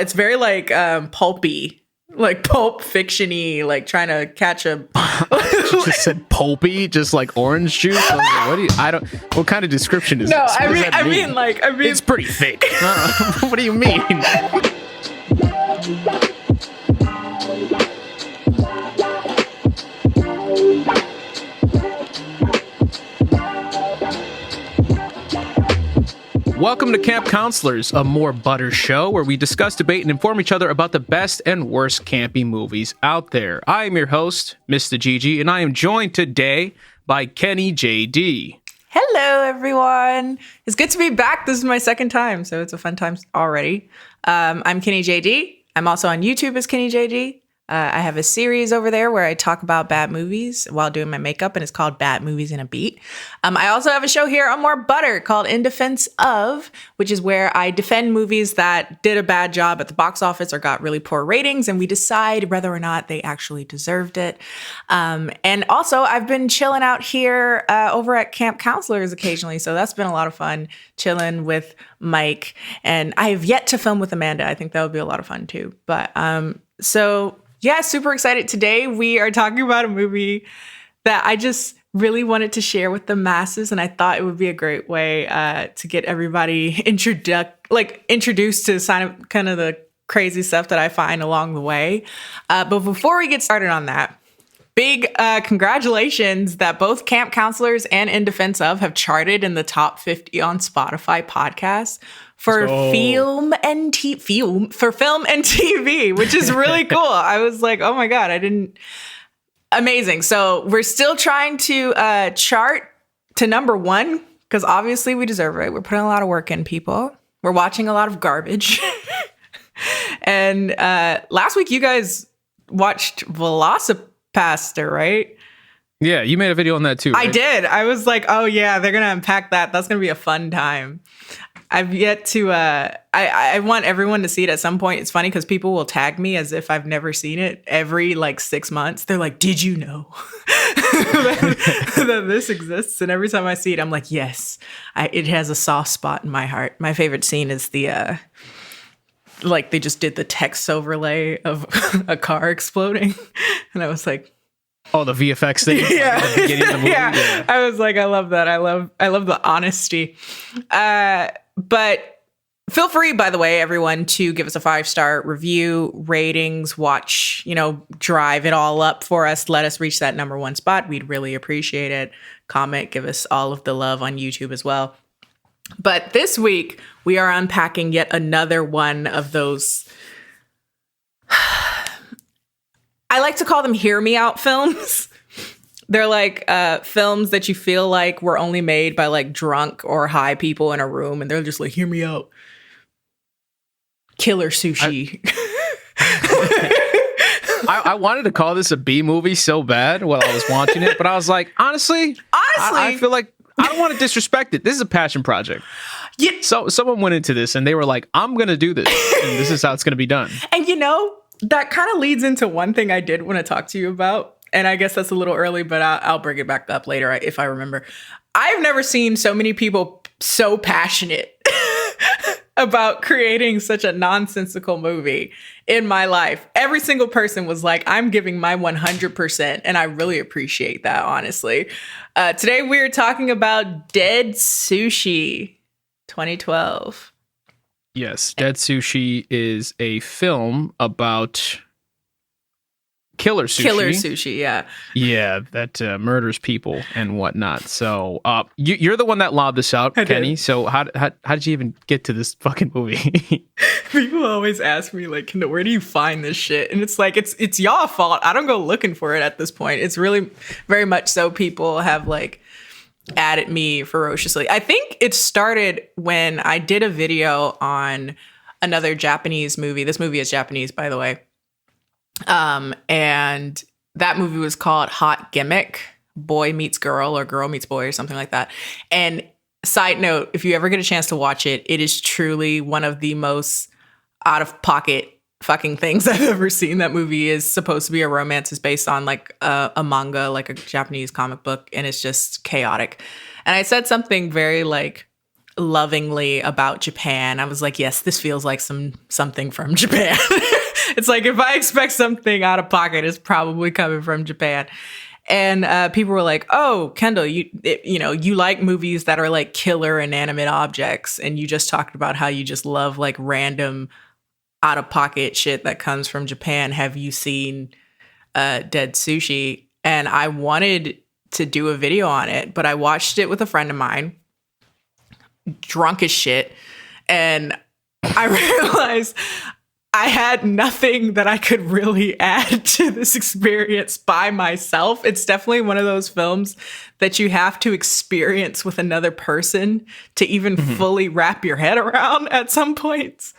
It's very like pulpy, like pulp fiction-y, like trying to catch a. You just said pulpy, just like orange juice. I was like, what kind of description is this? I mean, it's pretty thick. What do you mean? Welcome to Camp Counselors, a more butter show where we discuss, debate, and inform each other about the best and worst campy movies out there. I am your host, Mista GG, and I am joined today by KennieJD. Hello, everyone. It's good to be back. This is my second time, so it's a fun time already. I'm KennieJD. I'm also on YouTube as KennieJD. I have a series over there where I talk about bad movies while doing my makeup, and it's called Bad Movies in a Beat. I also have a show here on More Butter called In Defense Of, which is where I defend movies that did a bad job at the box office or got really poor ratings, and we decide whether or not they actually deserved it. And also, I've been chilling out here over at Camp Counselors occasionally, so that's been a lot of fun, chilling with Mike. And I have yet to film with Amanda. I think that would be a lot of fun too. But yeah, super excited. Today, we are talking about a movie that I just really wanted to share with the masses, and I thought it would be a great way to get everybody introduced to kind of the crazy stuff that I find along the way. But before we get started on that, big congratulations that both Camp Counselors and In Defense Of have charted in the top 50 on Spotify podcasts for film and TV, which is really cool. I was like, oh my God, amazing. So we're still trying to chart to number one, because obviously we deserve it. We're putting a lot of work in, people. We're watching a lot of garbage. And last week you guys watched Velocipaster, right? Yeah, you made a video on that too, right? I did. I was like, oh yeah, they're going to unpack that. That's going to be a fun time. I've yet to, I want everyone to see it at some point. It's funny because people will tag me as if I've never seen it every 6 months. They're like, did you know that this exists? And every time I see it, I'm like, yes, it has a soft spot in my heart. My favorite scene is the, they just did the text overlay of a car exploding. And I was like, oh, the VFX thing. Yeah. At the beginning of the movie. Yeah. I was like, I love that. I love the honesty. But feel free, by the way, everyone, to give us a 5-star review, ratings, watch, drive it all up for us. Let us reach that number one spot. We'd really appreciate it. Comment, give us all of the love on YouTube as well. But this week, we are unpacking yet another one of those. I like to call them hear me out films. They're like films that you feel like were only made by drunk or high people in a room, and they're just like, hear me out. Killer Sushi. I wanted to call this a B movie so bad while I was watching it, but I was like, honestly, I feel like I don't want to disrespect it. This is a passion project. Yeah. So someone went into this and they were like, I'm going to do this, and this is how it's going to be done. And that kind of leads into one thing I did want to talk to you about. And I guess that's a little early, but I'll bring it back up later if I remember. I've never seen so many people so passionate about creating such a nonsensical movie in my life. Every single person was like, I'm giving my 100%. And I really appreciate that, honestly. Today, we're talking about Dead Sushi 2012. Yes, Dead Sushi is a film about killer sushi. Killer sushi, yeah. Yeah, that murders people and whatnot. So you're the one that lobbed this out, Kenny. So how did you even get to this fucking movie? People always ask me, where do you find this shit? And it's like, it's y'all fault. I don't go looking for it at this point. It's really very much so people have added me ferociously. I think it started when I did a video on another Japanese movie. This movie is Japanese, by the way. And that movie was called Hot Gimmick, Boy Meets Girl or Girl Meets Boy or something like that. And side note, if you ever get a chance to watch it, it is truly one of the most out of pocket fucking things I've ever seen. That movie is supposed to be a romance. It's based on a manga, a Japanese comic book, and it's just chaotic. And I said something very lovingly about Japan. I was like, yes, this feels like something from Japan. It's like if I expect something out of pocket, it's probably coming from Japan. And people were like, "Oh, Kendall, you like movies that are like killer inanimate objects, and you just talked about how you just love like random out of pocket shit that comes from Japan. Have you seen Dead Sushi?" And I wanted to do a video on it, but I watched it with a friend of mine, drunk as shit, and I realized I had nothing that I could really add to this experience by myself. It's definitely one of those films that you have to experience with another person to even fully wrap your head around at some points.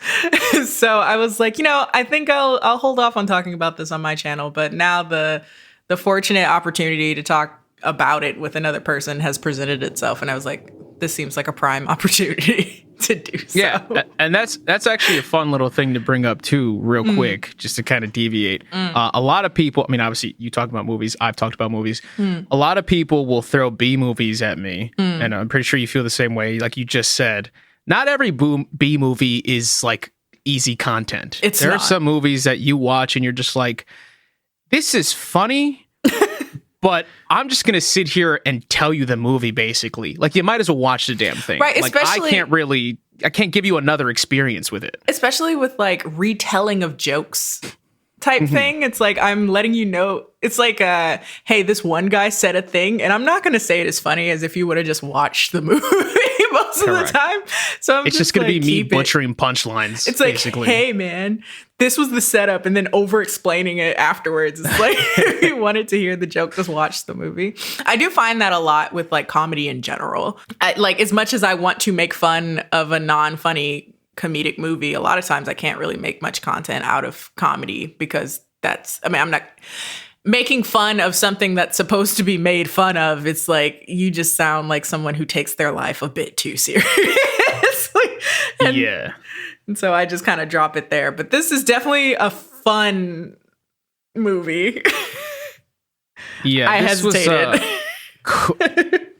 So I was like, I think I'll hold off on talking about this on my channel. But now the fortunate opportunity to talk about it with another person has presented itself, and I was like, this seems like a prime opportunity to do so. Yeah, and that's actually a fun little thing to bring up too, real quick, just to kind of deviate. A lot of people, I mean, obviously you talk about movies, I've talked about movies. A lot of people will throw B movies at me, and I'm pretty sure you feel the same way. Like you just said, not every B movie is like easy content. There are some movies that you watch and you're just like, this is funny. But I'm just going to sit here and tell you the movie, basically. Like, you might as well watch the damn thing. Right, like, I can't give you another experience with it. Especially with, like, retelling of jokes type thing. It's like, I'm letting you know. It's like, hey, this one guy said a thing, and I'm not going to say it as funny as if you would have just watched the movie most of the time. So it's just going to be me butchering punchlines. It's like, basically. Hey, man, this was the setup, and then over-explaining it afterwards. It's like, if you wanted to hear the joke, just watch the movie. I do find that a lot with, like, comedy in general. Like, as much as I want to make fun of a non-funny comedic movie, a lot of times I can't really make much content out of comedy because I'm not making fun of something that's supposed to be made fun of. It's like, you just sound like someone who takes their life a bit too seriously. And so I just kind of drop it there. But this is definitely a fun movie. Yeah, I hesitated.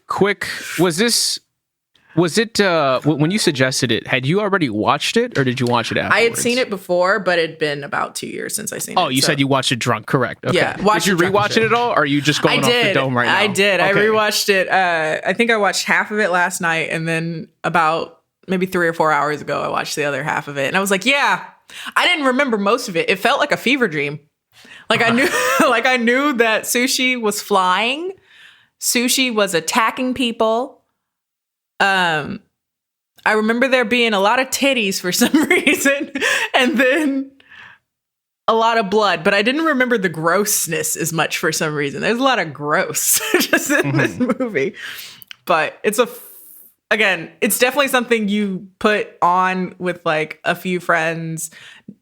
Quick, was it when you suggested it, had you already watched it or did you watch it afterwards? I had seen it before, but it'd been about 2 years since I seen it. Oh, you said you watched it drunk, correct? Okay. Yeah. Did you rewatch it at all, or are you just going off the dome right now? I did. Okay. I rewatched it. I think I watched half of it last night, and then about maybe 3 or 4 hours ago, I watched the other half of it, and I was like, yeah, I didn't remember most of it. It felt like a fever dream. Like I knew, I knew that Sushi was flying. Sushi was attacking people. I remember there being a lot of titties for some reason, and then a lot of blood, but I didn't remember the grossness as much for some reason. There's a lot of gross just in this movie, but again, it's definitely something you put on with like a few friends,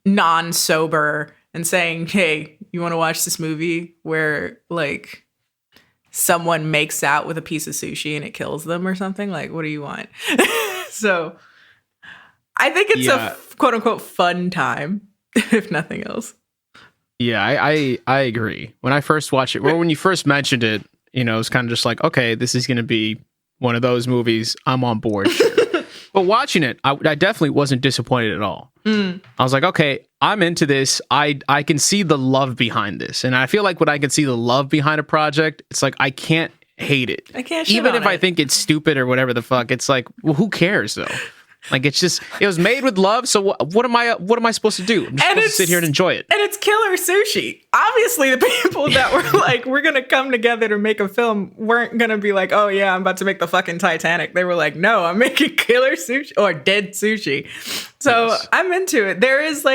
non-sober, and saying, hey, you want to watch this movie where like someone makes out with a piece of sushi and it kills them or something? Like, what do you want? So I think it's a quote unquote fun time, if nothing else. Yeah, I agree. When I first watched it, or when you first mentioned it, it was kind of just like, okay, this is going to be one of those movies. I'm on board. But watching it, I definitely wasn't disappointed at all. I was like, okay, I'm into this. I can see the love behind this. And I feel like when I can see the love behind a project, it's like, I can't hate it. I can't shit even on if it. I think it's stupid or whatever the fuck. It's like, well, who cares though? Like, it's just, it was made with love. So what am I supposed to do? I'm just supposed to sit here and enjoy it. And it's killer sushi. Obviously, the people that were like, we're going to come together to make a film weren't going to be like, oh yeah, I'm about to make the fucking Titanic. They were like, no, I'm making killer sushi or dead sushi. So yes. I'm into it. There's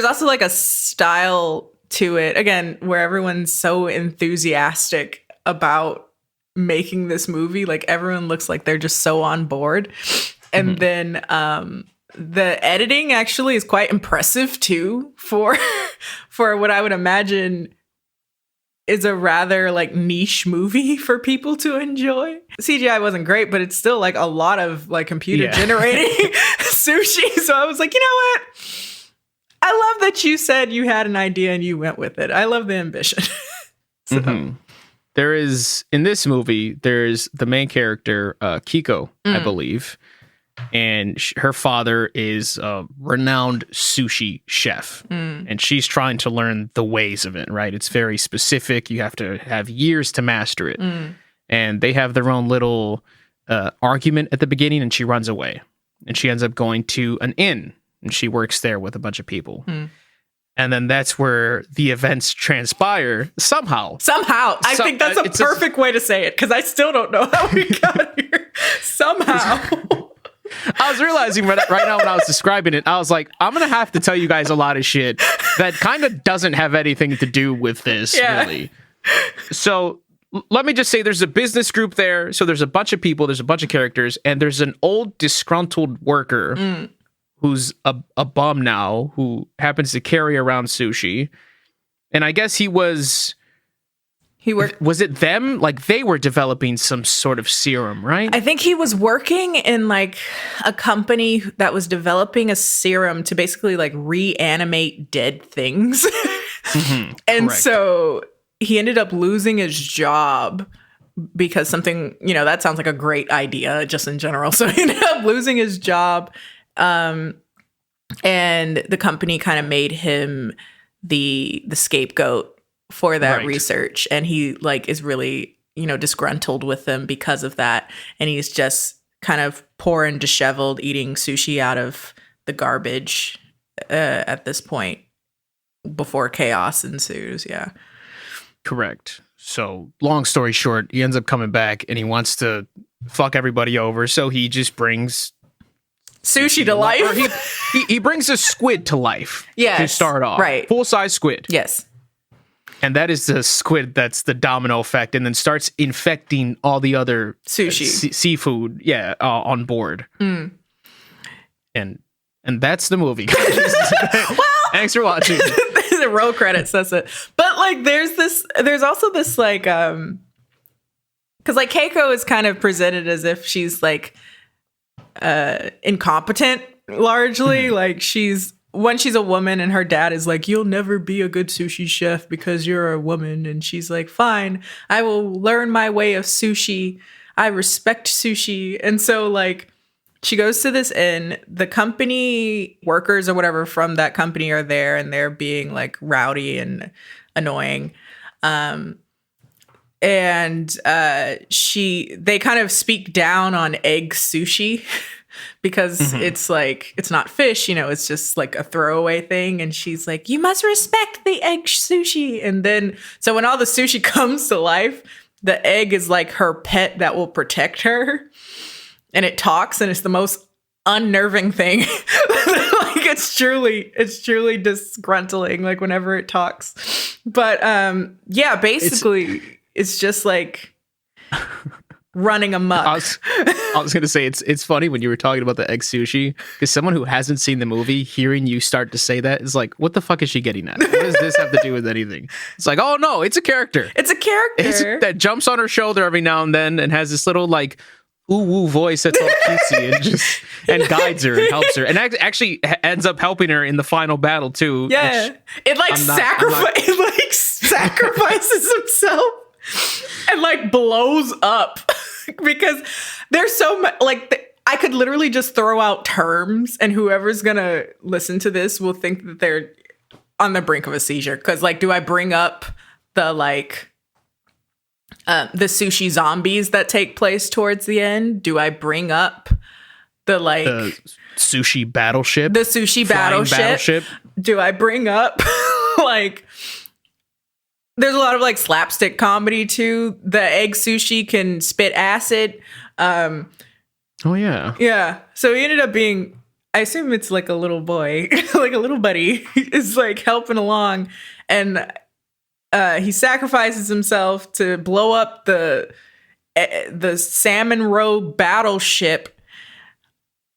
also like a style to it, again, where everyone's so enthusiastic about making this movie. Like, everyone looks like they're just so on board. And then the editing actually is quite impressive too for what I would imagine is a rather like niche movie for people to enjoy. CGI wasn't great, but it's still like a lot of like computer generating sushi. So I was like, you know what? I love that you said you had an idea and you went with it. I love the ambition. So. there is in this movie, there's the main character, Kiko, I believe, and her father is a renowned sushi chef, and she's trying to learn the ways of it, right? It's very specific. You have to have years to master it. And they have their own little argument at the beginning, and she runs away. And she ends up going to an inn, and she works there with a bunch of people. And then that's where the events transpire somehow. I think that's a perfect way to say it, because I still don't know how we got here. Somehow. I was realizing right now when I was describing it, I was like, I'm going to have to tell you guys a lot of shit that kind of doesn't have anything to do with this, really. So let me just say there's a business group there. So there's a bunch of people, there's a bunch of characters, and there's an old disgruntled worker who's a bum now, who happens to carry around sushi. And I guess was it them? Like, they were developing some sort of serum, right? I think he was working in like a company that was developing a serum to basically like reanimate dead things. And correct. So he ended up losing his job because something, that sounds like a great idea just in general. So he ended up losing his job. And the company kind of made him the scapegoat for that research. And he like is really, disgruntled with them because of that. And he's just kind of poor and disheveled, eating sushi out of the garbage at this point before chaos ensues. Yeah. Correct. So long story short, he ends up coming back and he wants to fuck everybody over. So he just brings sushi to life. Or he brings a squid to life. Yes, to start off. Right. Full-size squid. Yes. And that is the squid that's the domino effect, and then starts infecting all the other sushi seafood on board. And that's the movie. Well, thanks for watching. The roll credits, that's it. But like there's also this like because like Keiko is kind of presented as if she's like incompetent largely. Like she's a woman, and her dad is like, you'll never be a good sushi chef because you're a woman. And she's like, fine, I will learn my way of sushi. I respect sushi. And so like she goes to this inn. The company workers or whatever from that company are there, and they're being like rowdy and annoying. And they kind of speak down on egg sushi because it's like, it's not fish, it's just like a throwaway thing. And she's like, you must respect the egg sushi. And then, so when all the sushi comes to life, the egg is like her pet that will protect her. And it talks, and it's the most unnerving thing. Like it's truly disgruntling, like whenever it talks. But basically it's just like running amok. I was gonna say it's funny when you were talking about the egg sushi, because someone who hasn't seen the movie, hearing you start to say that is like, what the fuck is she getting at? What does this have to do with anything? It's like, oh no, it's a character. It's a character that jumps on her shoulder every now and then and has this little like ooh voice that's all cutesy and guides her and helps her, and actually ends up helping her in the final battle too. Yeah, it like sacrifices himself and like blows up because there's so much like I could literally just throw out terms, and whoever's gonna listen to this will think that they're on the brink of a seizure. Because like, do I bring up the like the sushi zombies that take place towards the end? Do I bring up the like sushi battleship? The sushi battleship? Do I bring up like there's a lot of like slapstick comedy too. The egg sushi can spit acid. Oh yeah. Yeah. So he ended up being, I assume it's like a little boy, like a little buddy is like helping along, and he sacrifices himself to blow up the Salmon Row battleship.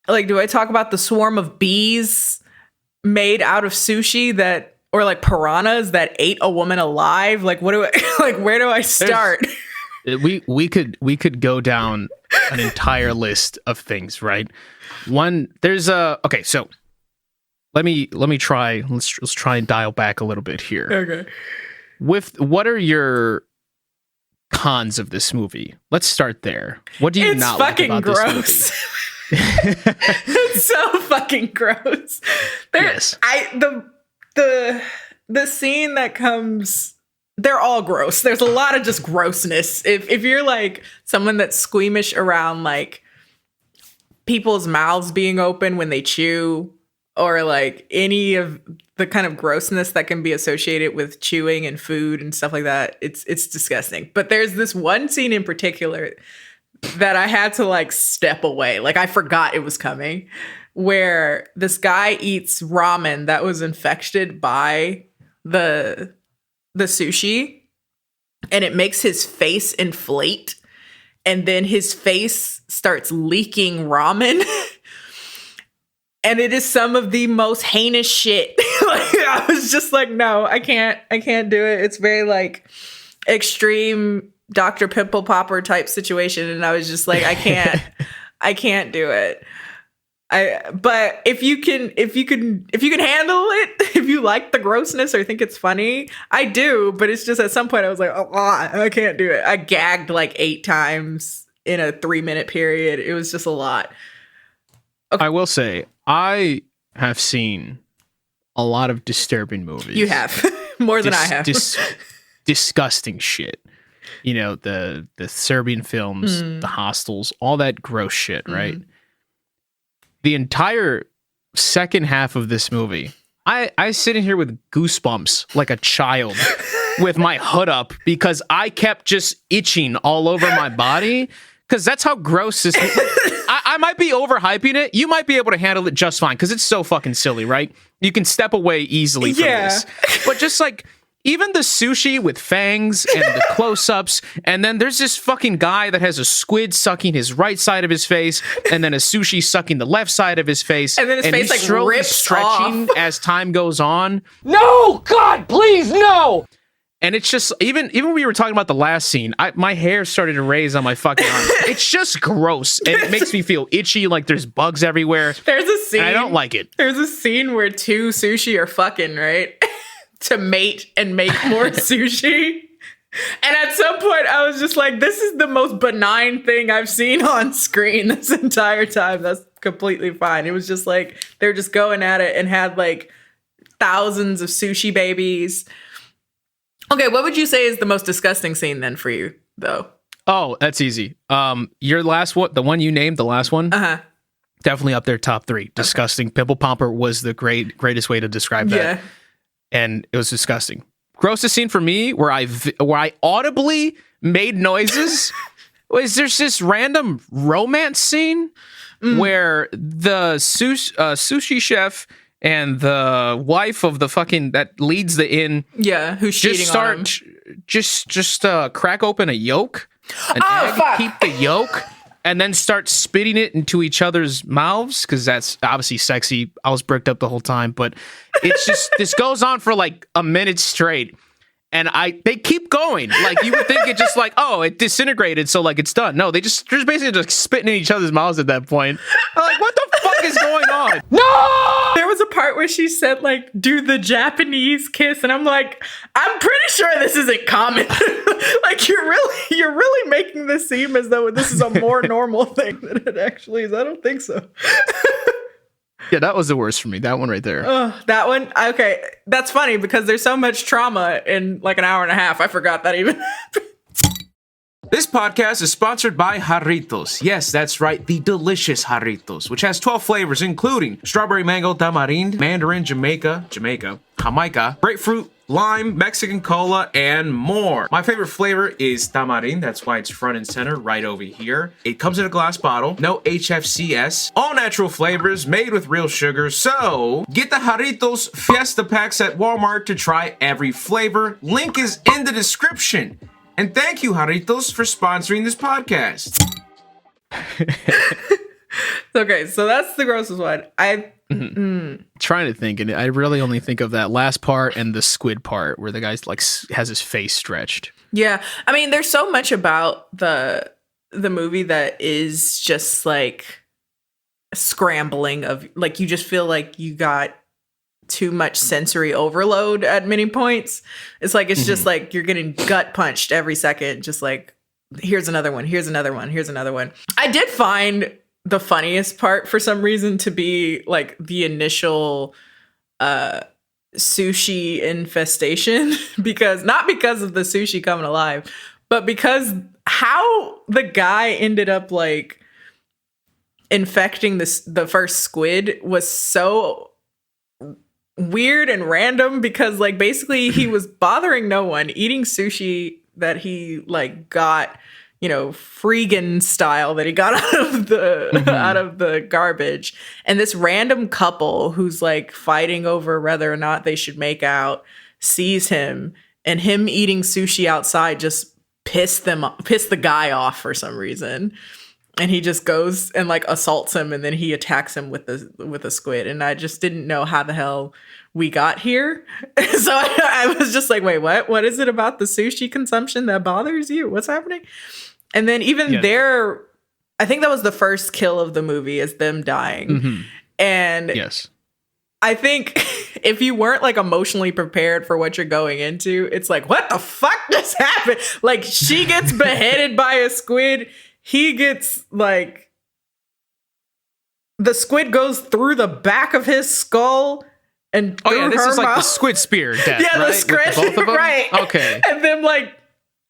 Like, do I talk about the swarm of bees made out of sushi or like piranhas that ate a woman alive? Like, what do I like? Where do I start? We could go down an entire list of things, right? Okay, so let me try. Let's try and dial back a little bit here. Okay. What are your cons of this movie. Let's start there. What do you It's not like fucking about gross. this movie? It's so fucking gross. Yes. The scene that comes, they're all gross. There's a lot of just grossness. If you're like someone that's squeamish around like people's mouths being open when they chew, or like any of the kind of grossness that can be associated with chewing and food and stuff like that, it's disgusting. But there's this one scene in particular that I had to like step away. Like I forgot it was coming, where this guy eats ramen that was infected by the sushi, and it makes his face inflate, and then his face starts leaking ramen. And it is some of the most heinous shit. Like, I was just like, no, I can't do it. It's very like extreme Dr. Pimple Popper type situation. And I was just like, I can't do it. But if you can handle it, if you like the grossness or think it's funny, I do. But it's just at some point I was like, oh, I can't do it. I gagged like 8 times in a 3-minute period. It was just a lot. Okay. I will say, I have seen a lot of disturbing movies. You have. More than I have. Disgusting shit. You know, the Serbian films, the Hostels, all that gross shit, right? The entire second half of this movie, I sit in here with goosebumps like a child with my hood up because I kept just itching all over my body because that's how gross this I might be overhyping it. You might be able to handle it just fine because it's so fucking silly, right? You can step away easily from this. But just like, even the sushi with fangs and the close-ups, and then there's this fucking guy that has a squid sucking his right side of his face, and then a sushi sucking the left side of his face, and then his face like rips stretching off as time goes on. No, God, please, no! And it's just, even when we were talking about the last scene, my hair started to raise on my fucking arm. It's just gross. And it makes me feel itchy, like there's bugs everywhere. There's a scene. I don't like it. There's a scene where 2 sushi are fucking, right? To mate and make more sushi. And at some point, I was just like, this is the most benign thing I've seen on screen this entire time. That's completely fine. It was just like, they're just going at it and had like thousands of sushi babies. Okay, what would you say is the most disgusting scene then for you, though? Oh, that's easy. Your last one, the one you named, the last one, definitely up there, top 3. Disgusting. Pimple Pomper was the greatest way to describe that. Yeah. And it was disgusting. Grossest scene for me, where I audibly made noises, was there's this random romance scene where the sushi chef and the wife of the fucking that leads the inn, who's cheating on him, just crack open a yolk, an egg, keep the yolk, and then start spitting it into each other's mouths because that's obviously sexy. I was bricked up the whole time, but it's just this goes on for like a minute straight. And they keep going. Like, you would think it just like, oh, it disintegrated, so like it's done. No, they're basically just spitting in each other's mouths at that point. I'm like, what the fuck is going on? No! There was a part where she said, like, do the Japanese kiss, and I'm like, I'm pretty sure this isn't common. Like, you're really making this seem as though this is a more normal thing than it actually is. I don't think so. Yeah, that was the worst for me. That one right there. That one? Okay, that's funny because there's so much trauma in like an hour and a half. I forgot that even happened. This podcast is sponsored by Jarritos. Yes, that's right, the delicious Jarritos, which has 12 flavors including strawberry mango tamarind, mandarin Jamaica, Jamaica, grapefruit, lime, Mexican cola, and more. My favorite flavor is tamarind. That's why it's front and center right over here. It comes in a glass bottle, no HFCS, all natural flavors made with real sugar. So get the Jarritos Fiesta Packs at Walmart to try every flavor. Link is in the description. And thank you, Jarritos, for sponsoring this podcast. Okay, so that's the grossest one. Trying to think, and I really only think of that last part and the squid part where the guy's like has his face stretched. Yeah, I mean, there's so much about the movie that is just like scrambling of like, you just feel like you got too much sensory overload at many points. It's like it's just like you're getting gut punched every second, just like here's another one, here's another one, here's another one. I did find the funniest part for some reason to be like the initial sushi infestation not because of the sushi coming alive, but because how the guy ended up like infecting the first squid was so weird and random, because like basically he was bothering no one, eating sushi that he like got, freegan style that he got out of the garbage. And this random couple who's like fighting over whether or not they should make out sees him, and him eating sushi outside just pissed the guy off for some reason. And he just goes and like assaults him, and then he attacks him with a squid. And I just didn't know how the hell we got here. So I was just like, wait, what? What is it about the sushi consumption that bothers you? What's happening? And then even there, I think that was the first kill of the movie, is them dying. Mm-hmm. And yes, I think if you weren't like emotionally prepared for what you're going into, it's like, what the fuck just happened? Like she gets beheaded by a squid. He gets like, the squid goes through the back of his skull and through this her is like mouth. the squid spear death, Yeah, right? the squid, both of them? right? Okay, and then like,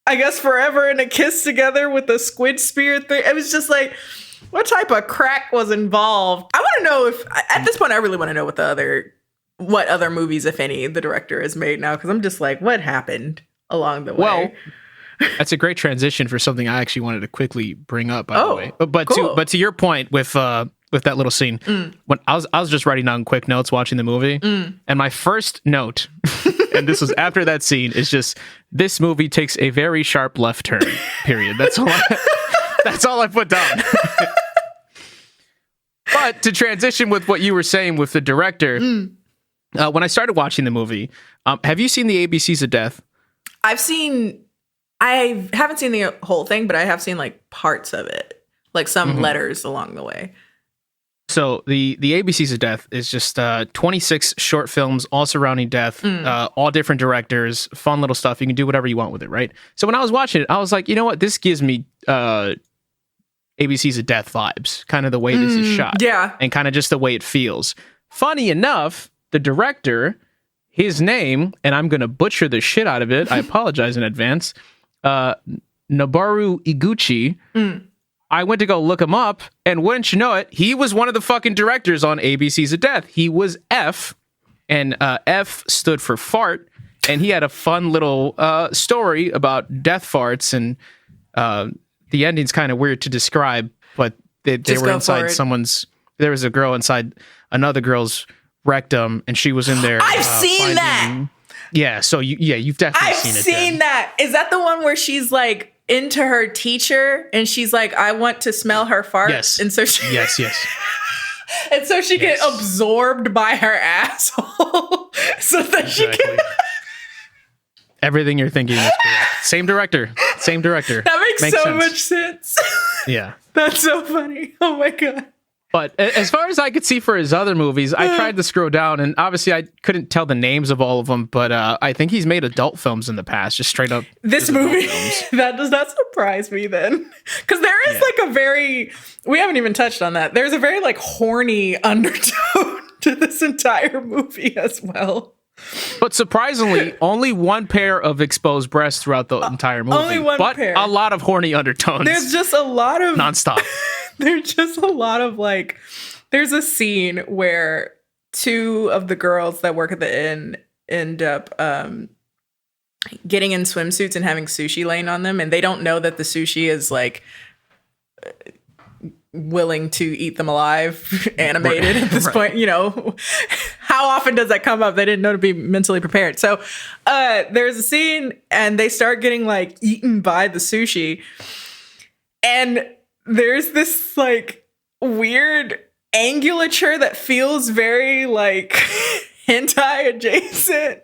I guess forever in a kiss together with the squid spear thing. It was just like, what type of crack was involved? I want to know if at this point I really want to know what other movies, if any, the director has made now, because I'm just like, what happened along the way? Well, that's a great transition for something I actually wanted to quickly bring up, by the way. But cool. to your point with that little scene, when I was just writing down quick notes watching the movie, and my first note, and this was after that scene, is just, this movie takes a very sharp left turn. Period. That's all. That's all I put down. But to transition with what you were saying with the director, when I started watching the movie, have you seen the ABCs of Death? I haven't seen the whole thing, but I have seen like parts of it, like some letters along the way. So the ABCs of Death is just 26 short films all surrounding death, all different directors, fun little stuff. You can do whatever you want with it, right? So when I was watching it, I was like, you know what? This gives me ABCs of Death vibes, kind of the way this is shot. Yeah. And kind of just the way it feels. Funny enough, the director, his name, and I'm going to butcher the shit out of it, I apologize in advance, Noboru Iguchi. I went to go look him up, and wouldn't you know it, he was one of the fucking directors on ABCs of Death. He was F, and F stood for fart, and he had a fun little story about death farts, and the ending's kind of weird to describe, but they were inside there was a girl inside another girl's rectum, and she was in there. I've seen that! Yeah, so you've definitely seen it. I've seen that. Is that the one where she's like into her teacher and she's like, I want to smell her farts? Yes. And so she Yes. and so she get absorbed by her asshole so that she can Everything you're thinking is correct. Same director. That makes so sense. much sense. Yeah. That's so funny. Oh my God. But as far as I could see for his other movies, I tried to scroll down, and obviously I couldn't tell the names of all of them, but I think he's made adult films in the past, just straight up. This movie, that does not surprise me then. Because there is like a very, we haven't even touched on that. There's a very like horny undertone to this entire movie as well. But surprisingly, only one pair of exposed breasts throughout the entire movie. Only one pair. A lot of horny undertones. There's just a lot of nonstop. There's just a lot of like, there's a scene where two of the girls that work at the inn end up getting in swimsuits and having sushi laying on them, and they don't know that the sushi is like willing to eat them alive, animated at this point. You know, how often does that come up? They didn't know to be mentally prepared. So there's a scene and they start getting like eaten by the sushi, and there's this like weird angulature that feels very like hentai adjacent.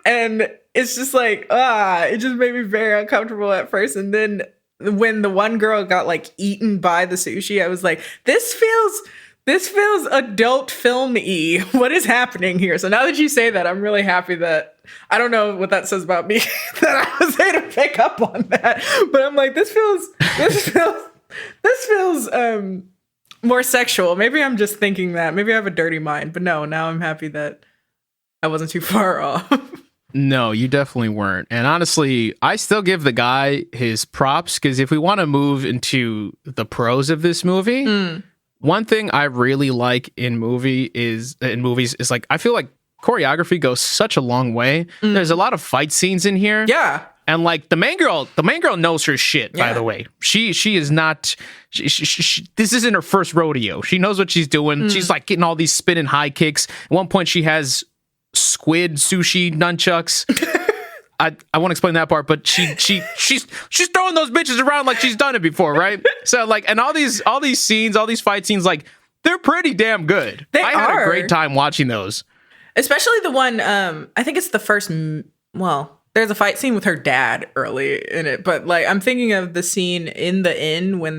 And it's just like, it just made me very uncomfortable at first. And then when the one girl got like eaten by the sushi, I was like, this feels This feels adult film-y. What is happening here? So now that you say that, I'm really happy that I don't know what that says about me that I was able to pick up on that. But I'm like, this feels more sexual. Maybe I'm just thinking that. Maybe I have a dirty mind. But no, now I'm happy that I wasn't too far off. No, you definitely weren't. And honestly, I still give the guy his props because if we want to move into the pros of this movie, one thing I really like in movies is like I feel like choreography goes such a long way. There's a lot of fight scenes in here. Yeah. And like the main girl knows her shit, by the way. She is not this isn't her first rodeo. She knows what she's doing. She's like getting all these spinning high kicks. At one point she has squid sushi nunchucks. I won't explain that part, but she's throwing those bitches around like she's done it before, right? So like, and all these scenes, all these fight scenes, like they're pretty damn good. I had a great time watching those, especially the one. I think it's the first. Well, there's a fight scene with her dad early in it, but like I'm thinking of the scene in the inn when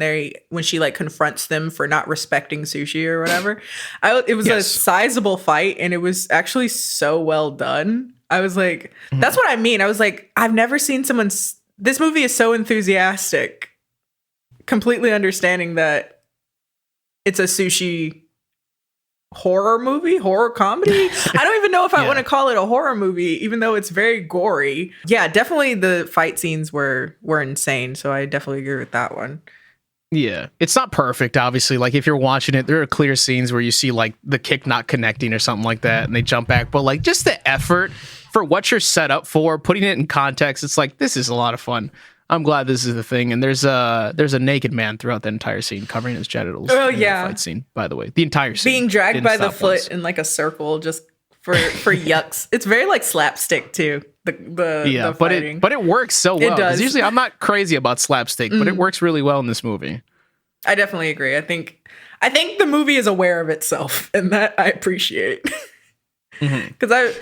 she like confronts them for not respecting sushi or whatever. It was a sizable fight, and it was actually so well done. I was like, that's what I mean. I was like, I've never seen someone. This movie is so enthusiastic, completely understanding that it's a sushi horror comedy. I don't even know if I want to call it a horror movie, even though it's very gory. Yeah, definitely the fight scenes were insane. So I definitely agree with that one. Yeah, it's not perfect, obviously. Like if you're watching it, there are clear scenes where you see like the kick not connecting or something like that, and they jump back. But like just the effort for what you're set up for, putting it in context, it's like this is a lot of fun. I'm glad this is the thing. And there's a naked man throughout the entire scene covering his genitals. Oh yeah, fight scene. By the way, the entire scene being dragged by the foot in like a circle just for yucks. It's very like slapstick too. The fighting. but it works so well. It does. Usually I'm not crazy about slapstick, but it works really well in this movie. I definitely agree. I think the movie is aware of itself, and that I appreciate. Because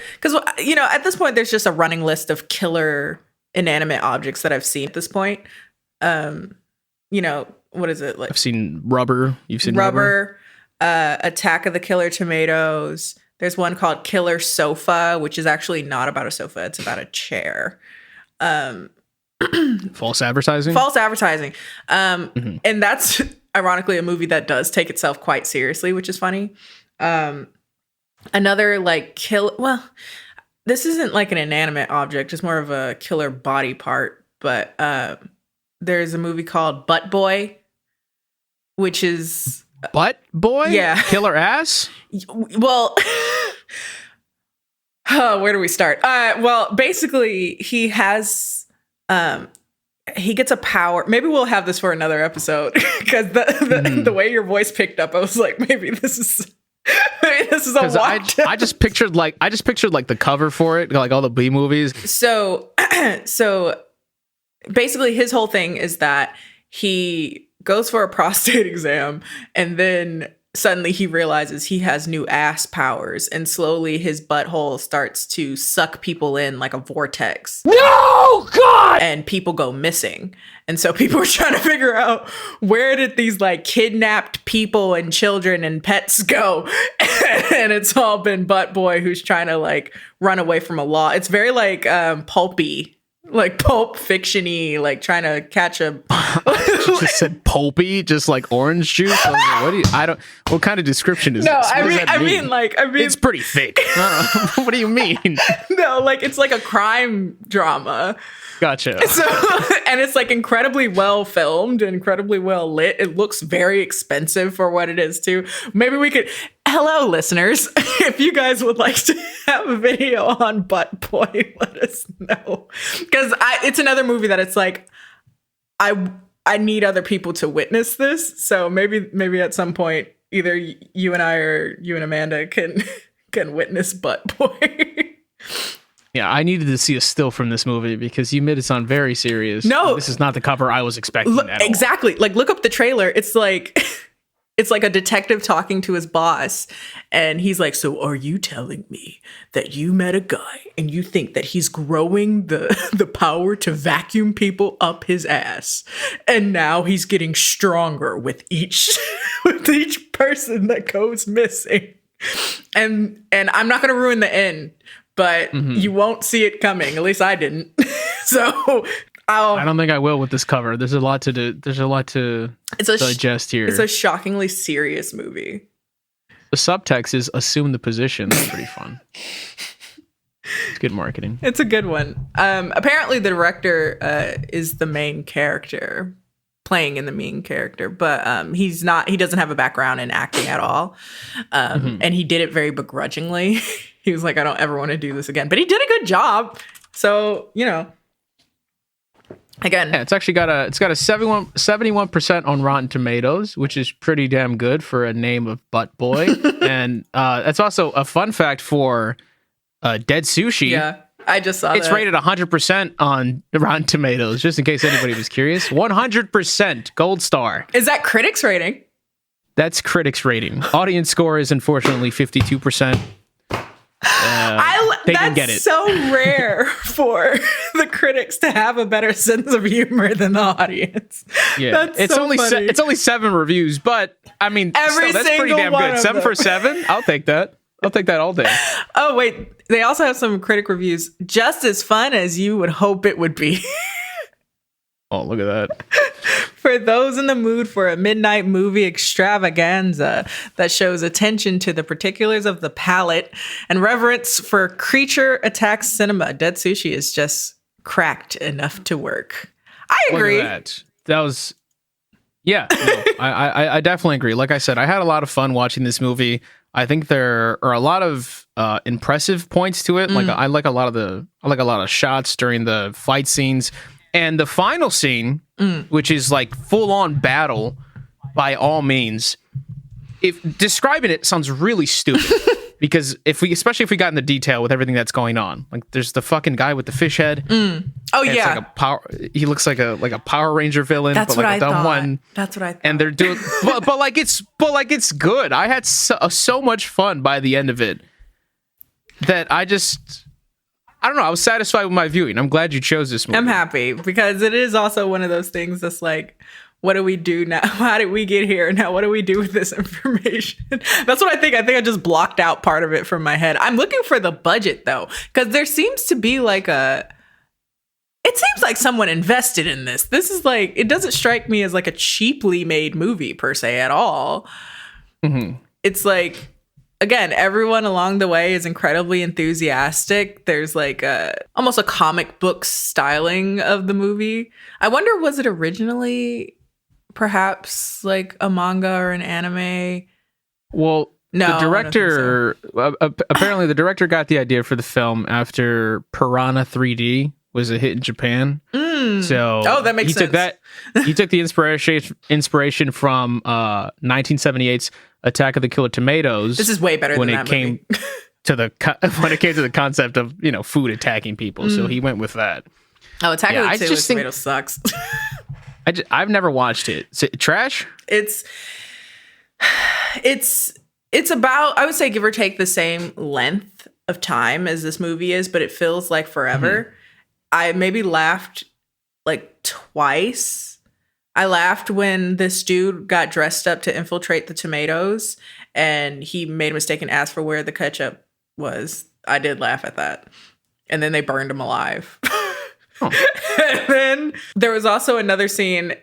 you know, at this point, there's just a running list of killer inanimate objects that I've seen at this point. You know, what is it like? I've seen rubber. You've seen rubber. Attack of the Killer Tomatoes. There's one called Killer Sofa, which is actually not about a sofa. It's about a chair. False advertising. And that's ironically a movie that does take itself quite seriously, which is funny. Another like this isn't like an inanimate object, it's more of a killer body part, but there's a movie called Butt Boy, which is Butt Boy? Yeah. Killer ass? Well, where do we start? Well, basically he has he gets a power. Maybe we'll have this for another episode because the way your voice picked up, I was like, maybe this is a walk. I just pictured like the cover for it, like all the B movies. So basically his whole thing is that he goes for a prostate exam, and then suddenly he realizes he has new ass powers, and slowly his butthole starts to suck people in like a vortex. No, God! And people go missing. And so people are trying to figure out, where did these like kidnapped people and children and pets go? And it's all been Butt Boy who's trying to like run away from a law. It's very like pulpy. Like Pulp Fiction-y, like trying to catch a. You just said pulpy, just like orange juice. I was like, what kind of description is this? I mean, it's pretty thick. What do you mean? No, like it's like a crime drama. Gotcha. So, and it's like incredibly well filmed, incredibly well lit. It looks very expensive for what it is too. Maybe we could. Hello, listeners. If you guys would like to have a video on Butt Boy, let us know. Because it's another movie that it's like, I need other people to witness this. So maybe at some point, either you and I or you and Amanda can witness Butt Boy. Yeah, I needed to see a still from this movie because you made it sound very serious. No, this is not the cover I was expecting. Exactly. Like, look up the trailer. It's like it's like a detective talking to his boss, and he's like, so are you telling me that you met a guy and you think that he's growing the power to vacuum people up his ass, and now he's getting stronger with each with each person that goes missing? And I'm not going to ruin the end, but you won't see it coming. At least I didn't. So I don't think I will with this cover. There's a lot to do. There's a lot to digest here. It's a shockingly serious movie. The subtext is assume the position. That's pretty fun. It's good marketing. It's a good one. Apparently the director is the main character, playing in the main character, but he doesn't have a background in acting at all. And he did it very begrudgingly. He was like, I don't ever want to do this again. But he did a good job. So, again, yeah, it's got a 71% on Rotten Tomatoes, which is pretty damn good for a name of Butt Boy. And that's also a fun fact for Dead Sushi. Yeah, I just saw it's rated 100% on Rotten Tomatoes, just in case anybody was curious. 100% gold star. Is that critics rating? That's critics rating. Audience score is unfortunately 52%. They didn't get it. That's so rare for the critics to have a better sense of humor than the audience. Yeah, that's funny. It's only 7 reviews, but I mean, that's pretty damn good. 7 for 7. I'll take that. I'll take that all day. Oh wait, they also have some critic reviews just as fun as you would hope it would be. Oh, look at that. For those in the mood for a midnight movie extravaganza that shows attention to the particulars of the palate and reverence for creature attack cinema, Dead Sushi is just cracked enough to work. I agree. Look at that was, yeah, no, I definitely agree. Like I said, I had a lot of fun watching this movie. I think there are a lot of impressive points to it. Like I like a lot of shots during the fight scenes. And the final scene, which is like full on battle by all means, if describing it sounds really stupid because especially if we got in the detail with everything that's going on, like there's the fucking guy with the fish head. Oh yeah, he looks like a Power Ranger villain. That's but like what a dumb I thought. one. That's what I thought. And they're doing, but it's good. I had so much fun by the end of it that I don't know. I was satisfied with my viewing. I'm glad you chose this movie. I'm happy because it is also one of those things that's like, what do we do now? How did we get here? Now, what do we do with this information? That's what I think. I think I just blocked out part of it from my head. I'm looking for the budget though, because there seems to be like it seems like someone invested in this. This is like, it doesn't strike me as like a cheaply made movie per se at all. It's like, again, everyone along the way is incredibly enthusiastic. There's like almost a comic book styling of the movie. I wonder, was it originally perhaps like a manga or an anime? Well, no, the director, apparently the director got the idea for the film after Piranha 3D was a hit in Japan. So that makes sense. He took the inspiration from 1978's Attack of the Killer Tomatoes. This is way better when than it that came movie. when it came to the concept of food attacking people. So he went with that. Oh, Attack of the Killer think Tomatoes sucks. I've never watched it. Is it trash? It's about, I would say, give or take the same length of time as this movie is, but it feels like forever. I maybe laughed like twice. I laughed when this dude got dressed up to infiltrate the tomatoes and he made a mistake and asked for where the ketchup was. I did laugh at that. And then they burned him alive. And then there was also another scene,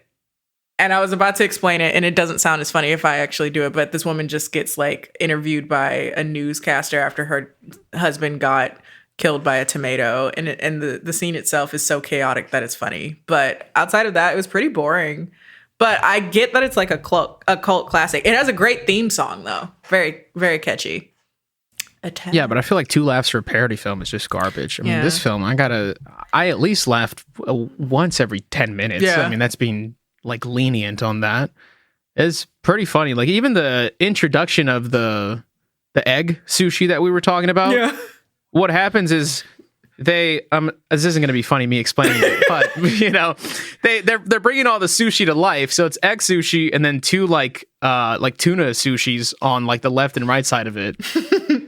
and I was about to explain it, and it doesn't sound as funny if I actually do it, but this woman just gets like interviewed by a newscaster after her husband got killed by a tomato, and the scene itself is so chaotic that it's funny. But outside of that, it was pretty boring. But I get that it's like a cult classic. It has a great theme song though, very very catchy. Yeah, but I feel like 2 laughs for a parody film is just garbage. I mean, this film, I at least laughed once every 10 minutes. Yeah. I mean, that's being like lenient on that. It's pretty funny. Like even the introduction of the egg sushi that we were talking about. Yeah. What happens is they this isn't going to be funny me explaining it, but they're bringing all the sushi to life. So it's egg sushi and then two like tuna sushis on like the left and right side of it.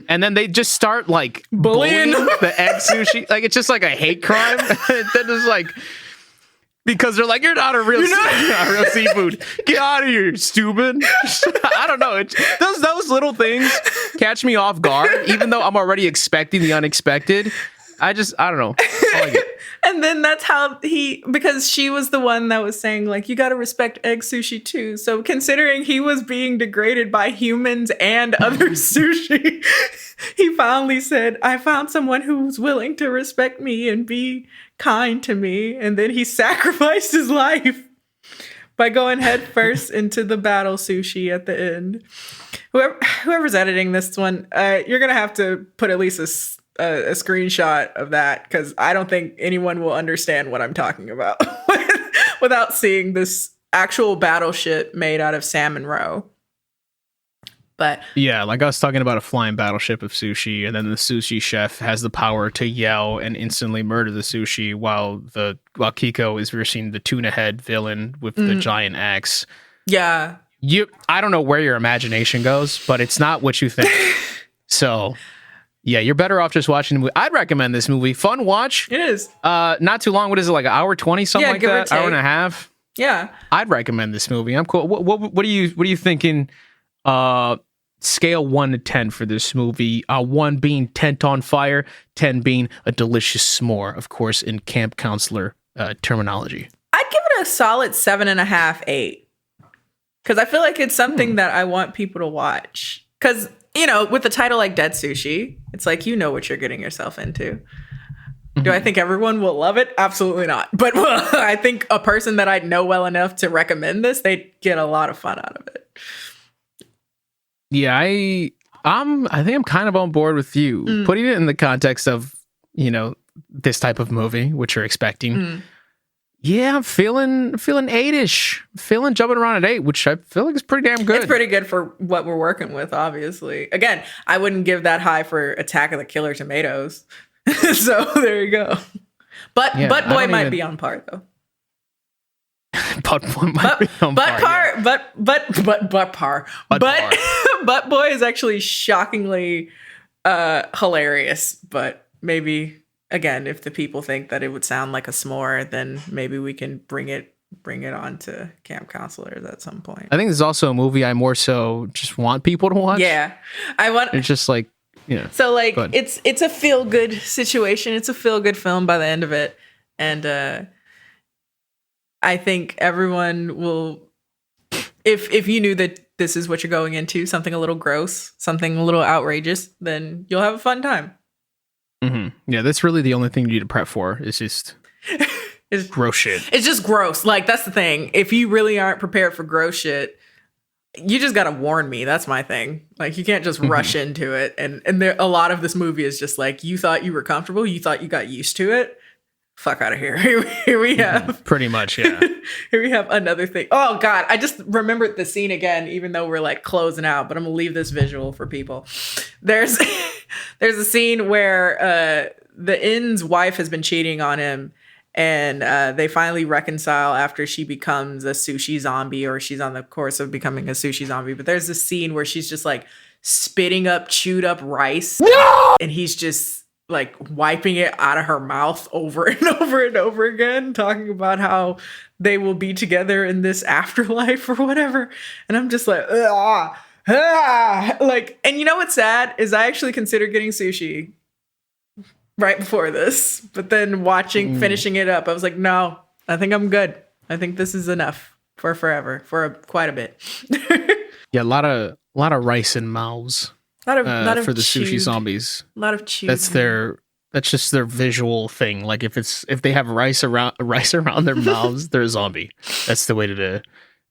And then they just start like bullying the egg sushi. Like it's just like a hate crime. And then it's like, because they're like, you're not a real seafood. Get out of here, stupid. I don't know. Those little things catch me off guard, even though I'm already expecting the unexpected. I don't know. I like it. And then that's how because she was the one that was saying, like, you got to respect egg sushi too. So considering he was being degraded by humans and other sushi, he finally said, I found someone who's willing to respect me and be kind to me. And then he sacrificed his life by going head first into the battle sushi at the end. Whoever's editing this one, you're going to have to put at least a screenshot of that, because I don't think anyone will understand what I'm talking about without seeing this actual battleship made out of salmon roe. But yeah, like I was talking about a flying battleship of sushi, and then the sushi chef has the power to yell and instantly murder the sushi while Kiko is versing the tuna head villain with the giant axe. Yeah. I don't know where your imagination goes, but it's not what you think. So yeah, you're better off just watching the movie. I'd recommend this movie. Fun watch. It is. Not too long. What is it, like an hour 20, something like that? Hour and a half. Yeah. I'd recommend this movie. I'm cool. What are you thinking? Scale 1 to 10 for this movie. 1 being tent on fire, 10 being a delicious s'more, of course, in camp counselor terminology. I'd give it a solid 7.5, 8. Because I feel like it's something that I want people to watch. Because, with the title like Dead Sushi, it's like, you know what you're getting yourself into. Do I think everyone will love it? Absolutely not. But I think a person that I know well enough to recommend this, they'd get a lot of fun out of it. Yeah, I think I'm kind of on board with you. Putting it in the context of, this type of movie, which you're expecting. Yeah, I'm feeling 8-ish. Feeling jumping around at 8, which I feel like is pretty damn good. It's pretty good for what we're working with, obviously. Again, I wouldn't give that high for Attack of the Killer Tomatoes. So there you go. But Boy might be on par though. Butt Boy might be on par. Butt Boy is actually shockingly hilarious. But maybe again, if the people think that it would sound like a s'more, then maybe we can bring it on to camp counselors at some point. I think this is also a movie I more so just want people to watch. Yeah, It's just like. Yeah. So like it's a feel good situation. It's a feel good film by the end of it, and I think everyone will, if you knew that this is what you're going into, something a little gross, something a little outrageous, then you'll have a fun time. Mm-hmm. Yeah, that's really the only thing you need to prep for. It's just it's gross shit. It's just gross. Like that's the thing. If you really aren't prepared for gross shit, you just gotta warn me. That's my thing. Like you can't just rush into it. And there, a lot of this movie is just like, you thought you were comfortable. You thought you got used to it. Fuck out of here. Here we have. Pretty much, yeah. Here we have another thing. Oh God, I just remembered the scene again, even though we're like closing out, but I'm gonna leave this visual for people. There's a scene where the inn's wife has been cheating on him. And they finally reconcile after she becomes a sushi zombie, or she's on the course of becoming a sushi zombie. But there's this scene where she's just like spitting up chewed up rice. No! And he's just like wiping it out of her mouth over and over and over again, talking about how they will be together in this afterlife or whatever. And I'm just like, like, and you know what's sad is I actually considered getting sushi right before this, but then finishing it up, I was like, no, I think I'm good. I think this is enough for forever, quite a bit. Yeah, a lot of rice in mouths. A lot of for the chewed, sushi zombies. A lot of cheese. That's just their visual thing. Like if they have rice around their mouths, they're a zombie. That's the way to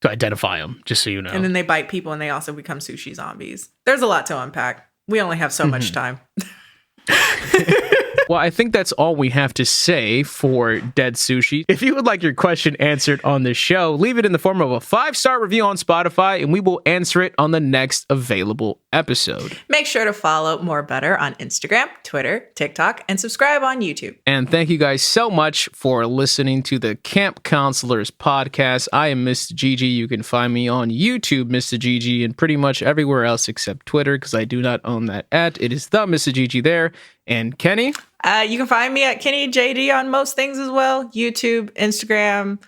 identify them. Just so you know. And then they bite people, and they also become sushi zombies. There's a lot to unpack. We only have so much time. Well, I think that's all we have to say for Dead Sushi. If you would like your question answered on the show, leave it in the form of a 5-star review on Spotify, and we will answer it on the next available episode. Make sure to follow More Butter on Instagram, Twitter, TikTok, and subscribe on YouTube. And thank you guys so much for listening to the Camp Counselors podcast. I am Mista GG. You can find me on YouTube, Mista GG, and pretty much everywhere else except Twitter, because I do not own that @ It is the Mista GG there. And Kenny? You can find me at KennieJD on most things as well. YouTube, Instagram,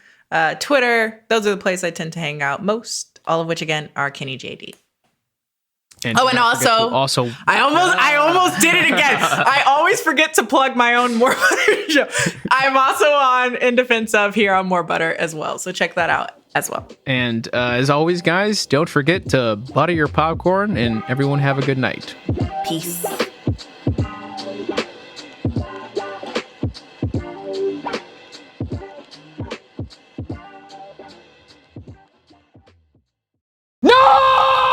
Twitter. Those are the places I tend to hang out most. All of which, again, are KennieJD. And and also, I almost did it again. I always forget to plug my own More Butter show. I'm also on In Defense Of here on More Butter as well. So check that out as well. And as always, guys, don't forget to butter your popcorn, and everyone have a good night. Peace.